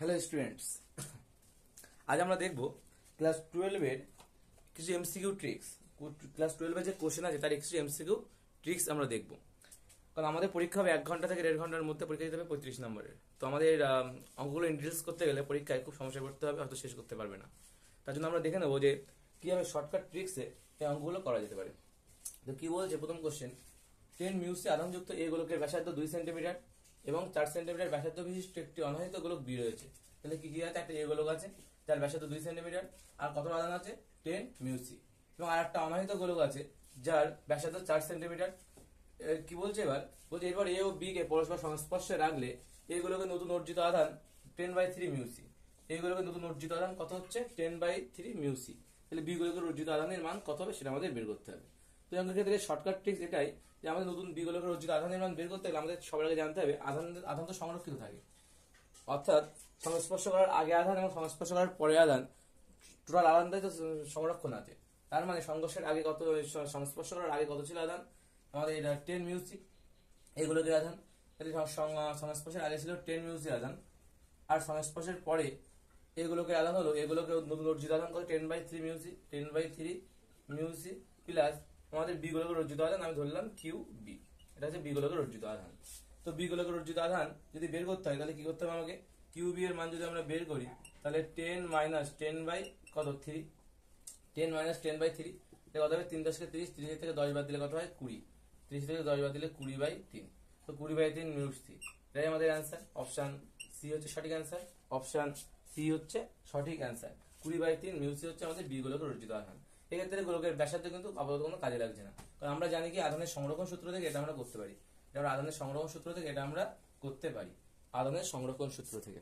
Hello students, আজ আমরা দেখব ক্লাস 12 এর কিছু এমসিকিউ ট্রিক্স। ক্লাস 12 এর যে কোশ্চেন আছে তার কিছু এমসিকিউ ট্রিক্স আমরা দেখব। কারণ আমাদের পরীক্ষা হবে 1 ঘন্টা থেকে 1.5 ঘন্টার মধ্যে, পরীক্ষা দিতে হবে 35 নম্বরের। তো আমাদের অঙ্কগুলো ইন্ট্রোডিউস করতে গেলে পরীক্ষায় খুব সমস্যায় পড়তে হবে, হয়তো শেষ করতে পারবে না। তার জন্য আমরা দেখে নেবো যে কিভাবে শর্টকাট ট্রিক্সে এই অঙ্কগুলো করা যেতে পারে। তো কি বলছে প্রথম কোশ্চেন, 10 মিউসি আধানযুক্ত এ গোলকের ব্যাসার্ধ 2 সেন্টিমিটার এবং 4 সেন্টিমিটার ব্যাসার্ধ বিশিষ্ট একটি অনাহিত গোলক বি রয়েছে। তাহলে কি কি আছে, একটা এ গোলক আছে যার ব্যাসার্ধ 2 সেন্টিমিটার আর কত আধান আছে 10 মিউসি, এবং আর একটা অনাহিত গোলক আছে যার ব্যাসার্ধ 4 সেন্টিমিটার। কি বলছে এবার, বলছে এরপর এ ও বি কে পরস্পর সংস্পর্শে রাখলে এই গোলকের নতুন অর্জিত আধান 10/3 মিউসি। এই গোলকের নতুন অর্জিত আধান কত হচ্ছে 10/3 মিউসি। তাহলে বি গোলকের অর্জিত আধানের মান কত হবে সেটা আমাদের বের করতে হবে। তো অঙ্কের ক্ষেত্রে শর্টকাট ট্রিক্স এটাই যে আমাদের নতুন বি গোলকের অর্জিত আধানের মান বের করতে গেলে আমাদের সবার আগে জানতে হবে আধান তো সংরক্ষিত থাকে, অর্থাৎ সংস্পর্শ করার আগে আধান এবং সংস্পর্শ করার পরে আধান, টোটাল আধানটাই তো সংরক্ষণ আছে। তার মানে সংঘর্ষের আগে কত, সংস্পর্শ করার আগে কত ছিল আধান আমাদের, এটা 10 মিউসি এই গোলকের আধান। তাহলে সংস্পর্শের আগে ছিল 10 মিউসি আধান, আর সংস্পর্শের পরে এগুলোকে আধান হলো, এগুলোকে নতুন অর্জিত আধান কত 10/3 মিউসি। 10/3 মিউসি প্লাস আমাদের বি গোলকের অর্জিত আধান আমি ধরলাম কিউ বি, এটা হচ্ছে বি গোলকের অর্জিত আধান। তো বি গোলকের অর্জিত আধান যদি বের করতে হয় তাহলে কি করতে হবে আমাকে, কিউ বি এর মান যদি আমরা বের করি তাহলে 10 মাইনাস 10 বাই কত 3, 10 মাইনাস 10/3 কত হবে 3 10 30, 30 থেকে 10 বাদ দিলে কত হয় 20, 30 থেকে 10 বাদ দিলে 20/3, তো 20/3 মিউসি। এটাই আমাদের অ্যান্সার, অপশন সি হচ্ছে সঠিক অ্যান্সার। অপশন সি হচ্ছে সঠিক অ্যান্সার, 20/3 মিউসি হচ্ছে আমাদের বি গোলকের অর্জিত আধান। এক্ষেত্রে গোলকের ব্যাসার্ধ কিন্তু আপাতত কোনো কাজে লাগছে না, কারণ আমরা জানি কি আধানের সংরক্ষণ সূত্র থেকে এটা আমরা করতে পারি। আধানের সংরক্ষণ সূত্র থেকে এটা আমরা করতে পারি, আধানের সংরক্ষণ সূত্র থেকে।